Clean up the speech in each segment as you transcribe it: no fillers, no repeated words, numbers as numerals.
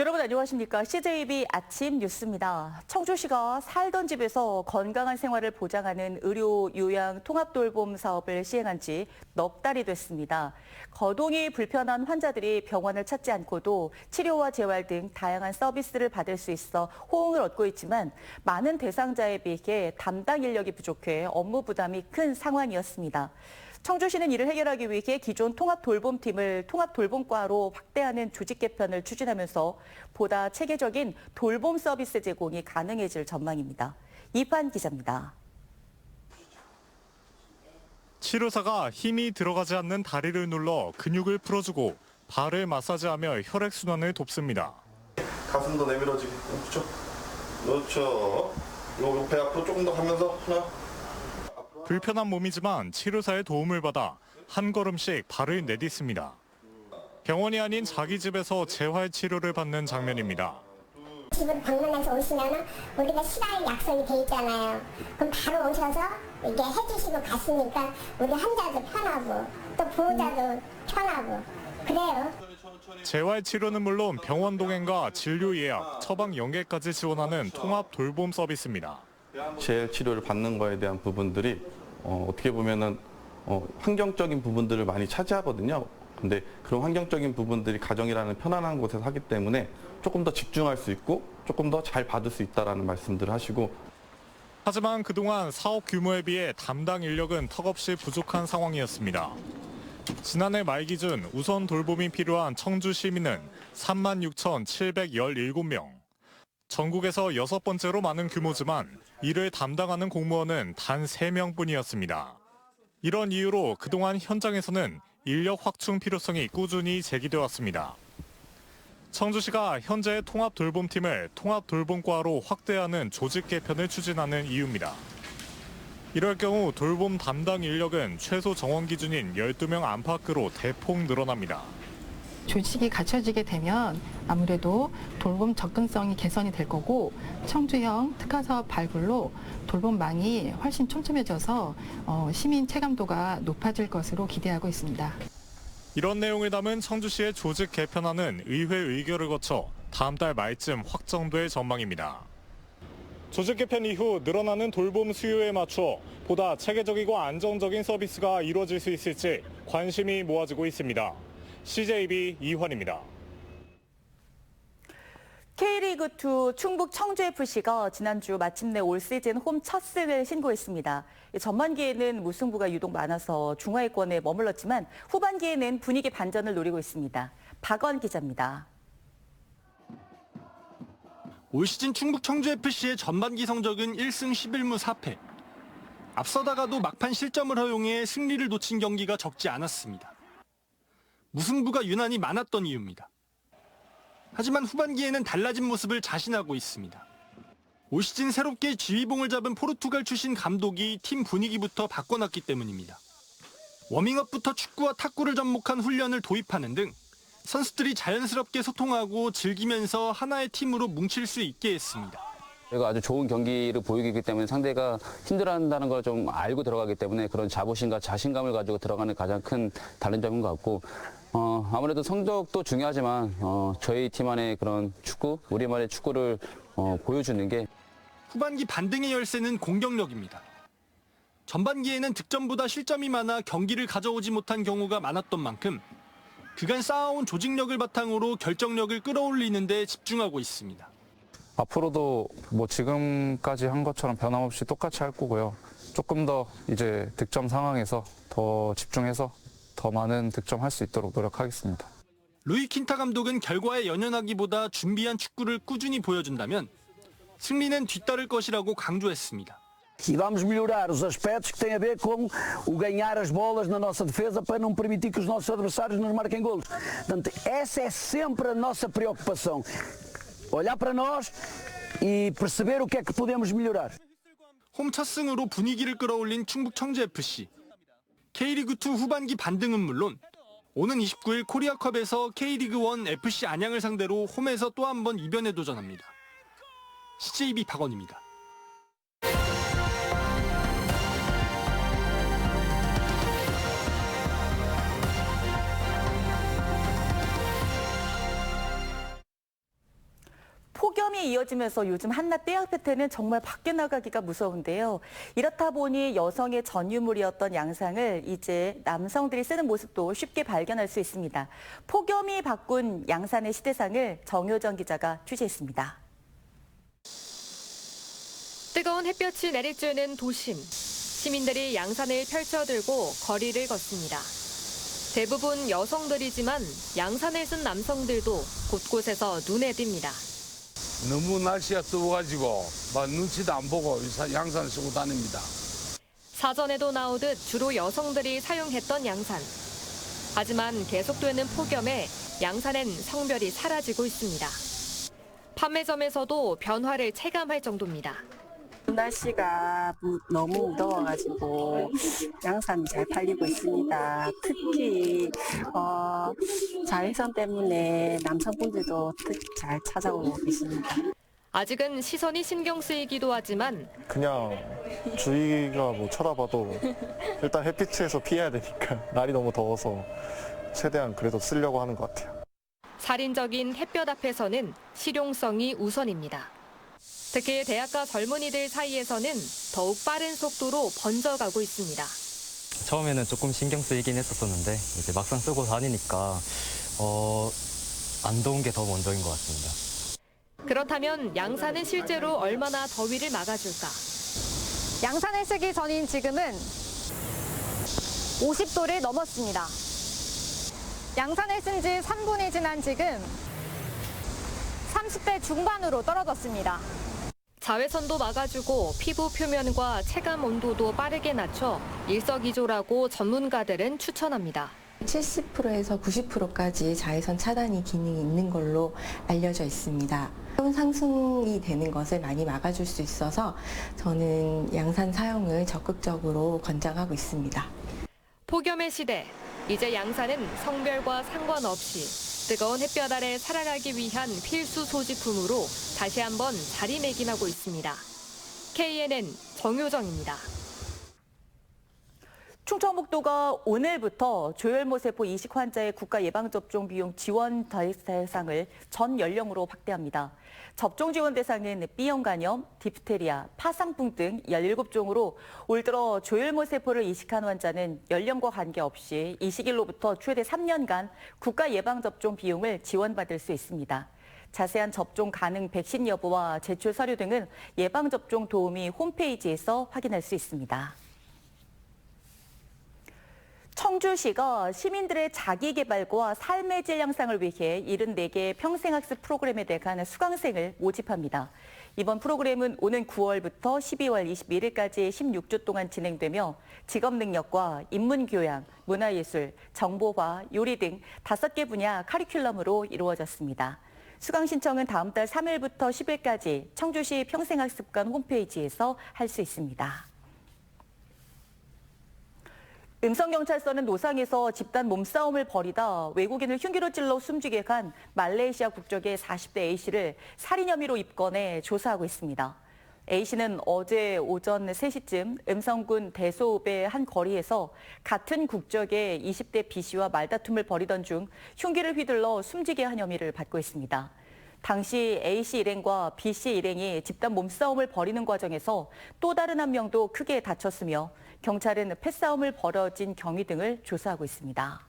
여러분 안녕하십니까? CJB 아침 뉴스입니다. 청주시가 살던 집에서 건강한 생활을 보장하는 의료 요양 통합 돌봄 사업을 시행한 지 넉 달이 됐습니다. 거동이 불편한 환자들이 병원을 찾지 않고도 치료와 재활 등 다양한 서비스를 받을 수 있어 호응을 얻고 있지만 많은 대상자에 비해 담당 인력이 부족해 업무 부담이 큰 상황이었습니다. 청주시는 이를 해결하기 위해 기존 통합돌봄팀을 통합돌봄과로 확대하는 조직 개편을 추진하면서 보다 체계적인 돌봄 서비스 제공이 가능해질 전망입니다. 이판 기자입니다. 치료사가 힘이 들어가지 않는 다리를 눌러 근육을 풀어주고 발을 마사지하며 혈액순환을 돕습니다. 가슴도 내밀어지고 그렇죠? 그렇죠. 요 배 앞으로 조금 더 가면서 하나. 불편한 몸이지만 치료사의 도움을 받아 한 걸음씩 발을 내딛습니다. 병원이 아닌 자기 집에서 재활 치료를 받는 장면입니다. 집을 방문해서 오시면 우리가 시간 약속이 돼 있잖아요. 그럼 바로 오셔서 이렇게 해주시고 갔으니까 우리 환자도 편하고 또 보호자도 편하고 그래요. 재활 치료는 물론 병원 동행과 진료 예약, 처방 연계까지 지원하는 통합 돌봄 서비스입니다. 재활 치료를 받는 거에 대한 부분들이 어떻게 보면은 환경적인 부분들을 많이 차지하거든요. 근데 그런 환경적인 부분들이 가정이라는 편안한 곳에서 하기 때문에 조금 더 집중할 수 있고 조금 더 잘 받을 수 있다라는 말씀들을 하시고. 하지만 그동안 사업 규모에 비해 담당 인력은 턱없이 부족한 상황이었습니다. 지난해 말 기준 우선 돌봄이 필요한 청주 시민은 36,717명. 전국에서 6번째로 많은 규모지만 이를 담당하는 공무원은 단 3명뿐이었습니다. 이런 이유로 그동안 현장에서는 인력 확충 필요성이 꾸준히 제기돼 왔습니다. 청주시가 현재 통합돌봄팀을 통합돌봄과로 확대하는 조직 개편을 추진하는 이유입니다. 이럴 경우 돌봄 담당 인력은 최소 정원 기준인 12명 안팎으로 대폭 늘어납니다. 조직이 갖춰지게 되면 아무래도 돌봄 접근성이 개선이 될 거고 청주형 특화사업 발굴로 돌봄망이 훨씬 촘촘해져서 시민 체감도가 높아질 것으로 기대하고 있습니다. 이런 내용을 담은 청주시의 조직 개편안은 의회 의결을 거쳐 다음 달 말쯤 확정될 전망입니다. 조직 개편 이후 늘어나는 돌봄 수요에 맞춰 보다 체계적이고 안정적인 서비스가 이루어질 수 있을지 관심이 모아지고 있습니다. CJB 이환입니다. K리그2 충북 청주FC가 지난주 마침내 올 시즌 홈 첫 승을 신고했습니다. 전반기에는 무승부가 유독 많아서 중하위권에 머물렀지만 후반기에는 분위기 반전을 노리고 있습니다. 박원 기자입니다. 올 시즌 충북 청주FC의 전반기 성적은 1승 11무 4패. 앞서다가도 막판 실점을 허용해 승리를 놓친 경기가 적지 않았습니다. 무승부가 유난히 많았던 이유입니다. 하지만 후반기에는 달라진 모습을 자신하고 있습니다. 올 시즌 새롭게 지휘봉을 잡은 포르투갈 출신 감독이 팀 분위기부터 바꿔놨기 때문입니다. 워밍업부터 축구와 탁구를 접목한 훈련을 도입하는 등 선수들이 자연스럽게 소통하고 즐기면서 하나의 팀으로 뭉칠 수 있게 했습니다. 저희가 아주 좋은 경기를 보이기 때문에 상대가 힘들어한다는 걸 좀 알고 들어가기 때문에 그런 자부심과 자신감을 가지고 들어가는 가장 큰 다른 점인 것 같고 아무래도 성적도 중요하지만 저희 팀 안의 그런 축구, 우리만의 축구를 보여주는 게 후반기 반등의 열쇠는 공격력입니다. 전반기에는 득점보다 실점이 많아 경기를 가져오지 못한 경우가 많았던 만큼 그간 쌓아온 조직력을 바탕으로 결정력을 끌어올리는 데 집중하고 있습니다. 앞으로도 뭐 지금까지 한 것처럼 변함없이 똑같이 할 거고요. 조금 더 이제 득점 상황에서 더 집중해서 더 많은 득점할 수 있도록 노력하겠습니다. 루이 킨타 감독은 결과에 연연하기보다 준비한 축구를 꾸준히 보여준다면 승리는 뒤따를 것이라고 강조했습니다. E vamos melhorar os aspectos que têm a ver com o ganhar as bolas na nossa defesa para não permitir que os nossos adversários nos marquem golos. Portanto, essa é sempre a nossa preocupação. Olhar para nós e perceber o que é que podemos melhorar. 홈 첫 승으로 분위기를 끌어올린 충북 청주FC. K리그2 후반기 반등은 물론 오는 29일 코리아컵에서 K리그1 FC 안양을 상대로 홈에서 또 한 번 이변에 도전합니다. CJB 박원입니다. 폭염이 이어지면서 요즘 한낮 떼약볕에는 정말 밖에 나가기가 무서운데요. 이렇다 보니 여성의 전유물이었던 양산을 이제 남성들이 쓰는 모습도 쉽게 발견할 수 있습니다. 폭염이 바꾼 양산의 시대상을 정효정 기자가 취재했습니다. 뜨거운 햇볕이 내리쬐는 도심. 시민들이 양산을 펼쳐들고 거리를 걷습니다. 대부분 여성들이지만 양산을 쓴 남성들도 곳곳에서 눈에 띕니다. 너무 날씨가 더워가지고 막 눈치도 안 보고 양산 쓰고 다닙니다. 사전에도 나오듯 주로 여성들이 사용했던 양산. 하지만 계속되는 폭염에 양산엔 성별이 사라지고 있습니다. 판매점에서도 변화를 체감할 정도입니다. 날씨가 너무 무더워가지고 양산이 잘 팔리고 있습니다. 특히 자외선 때문에 남성분들도 특히 잘 찾아오고 계십니다. 아직은 시선이 신경 쓰이기도 하지만 그냥 주위가 뭐 쳐다봐도 일단 햇빛에서 피해야 되니까 날이 너무 더워서 최대한 그래도 쓰려고 하는 것 같아요. 살인적인 햇볕 앞에서는 실용성이 우선입니다. 특히 대학가 젊은이들 사이에서는 더욱 빠른 속도로 번져가고 있습니다. 처음에는 조금 신경 쓰이긴 했었는데 이제 막상 쓰고 다니니까 안 더운 게 더 먼저인 것 같습니다. 그렇다면 양산은 실제로 얼마나 더위를 막아줄까? 양산을 쓰기 전인 지금은 50도를 넘었습니다. 양산을 쓴 지 3분이 지난 지금 30대 중반으로 떨어졌습니다. 자외선도 막아주고 피부 표면과 체감 온도도 빠르게 낮춰 일석이조라고 전문가들은 추천합니다. 70%에서 90%까지 자외선 차단이 기능이 있는 걸로 알려져 있습니다. 체온 상승이 되는 것을 많이 막아줄 수 있어서 저는 양산 사용을 적극적으로 권장하고 있습니다. 폭염의 시대, 이제 양산은 성별과 상관없이 뜨거운 햇볕 아래 살아가기 위한 필수 소지품으로 다시 한번 자리매김하고 있습니다. KNN 정효정입니다. 충청북도가 오늘부터 조혈모세포 이식 환자의 국가 예방접종 비용 지원 대상을 전 연령으로 확대합니다. 접종 지원 대상은 B형 간염, 디프테리아, 파상풍 등 17종으로 올 들어 조혈모세포를 이식한 환자는 연령과 관계없이 이식일로부터 최대 3년간 국가 예방접종 비용을 지원받을 수 있습니다. 자세한 접종 가능 백신 여부와 제출 서류 등은 예방접종 도우미 홈페이지에서 확인할 수 있습니다. 청주시가 시민들의 자기개발과 삶의 질 향상을 위해 74개 평생학습 프로그램에 대한 수강생을 모집합니다. 이번 프로그램은 오는 9월부터 12월 21일까지 16주 동안 진행되며 직업능력과 인문교양, 문화예술, 정보화, 요리 등 5개 분야 커리큘럼으로 이루어졌습니다. 수강 신청은 다음 달 3일부터 10일까지 청주시 평생학습관 홈페이지에서 할 수 있습니다. 음성경찰서는 노상에서 집단 몸싸움을 벌이다 외국인을 흉기로 찔러 숨지게 간 말레이시아 국적의 40대 A씨를 살인 혐의로 입건해 조사하고 있습니다. A씨는 어제 오전 3시쯤 음성군 대소읍의 한 거리에서 같은 국적의 20대 B씨와 말다툼을 벌이던 중 흉기를 휘둘러 숨지게 한 혐의를 받고 있습니다. 당시 A씨 일행과 B씨 일행이 집단 몸싸움을 벌이는 과정에서 또 다른 한 명도 크게 다쳤으며 경찰은 패싸움을 벌어진 경위 등을 조사하고 있습니다.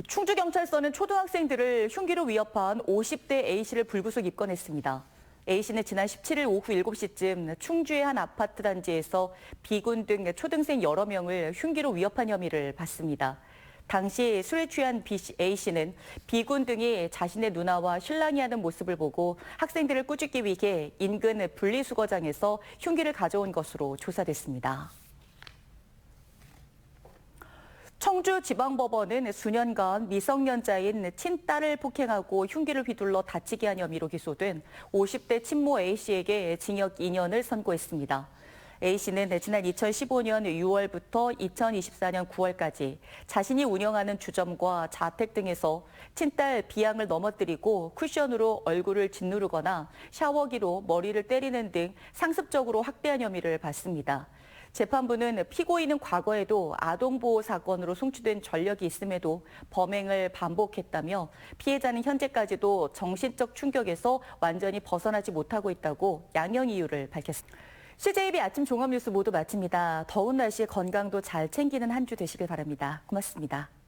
충주경찰서는 초등학생들을 흉기로 위협한 50대 A씨를 불구속 입건했습니다. A씨는 지난 17일 오후 7시쯤 충주의 한 아파트 단지에서 B군 등 초등생 여러 명을 흉기로 위협한 혐의를 받습니다. 당시 술에 취한 A씨는 B군 등이 자신의 누나와 신랑이 하는 모습을 보고 학생들을 꾸짖기 위해 인근 분리수거장에서 흉기를 가져온 것으로 조사됐습니다. 청주지방법원은 수년간 미성년자인 친딸을 폭행하고 흉기를 휘둘러 다치게 한 혐의로 기소된 50대 친모 A씨에게 징역 2년을 선고했습니다. A씨는 지난 2015년 6월부터 2024년 9월까지 자신이 운영하는 주점과 자택 등에서 친딸 B양을 넘어뜨리고 쿠션으로 얼굴을 짓누르거나 샤워기로 머리를 때리는 등 상습적으로 학대한 혐의를 받습니다. 재판부는 피고인은 과거에도 아동보호 사건으로 송치된 전력이 있음에도 범행을 반복했다며 피해자는 현재까지도 정신적 충격에서 완전히 벗어나지 못하고 있다고 양형 이유를 밝혔습니다. CJB 아침 종합뉴스 모두 마칩니다. 더운 날씨에 건강도 잘 챙기는 한 주 되시길 바랍니다. 고맙습니다.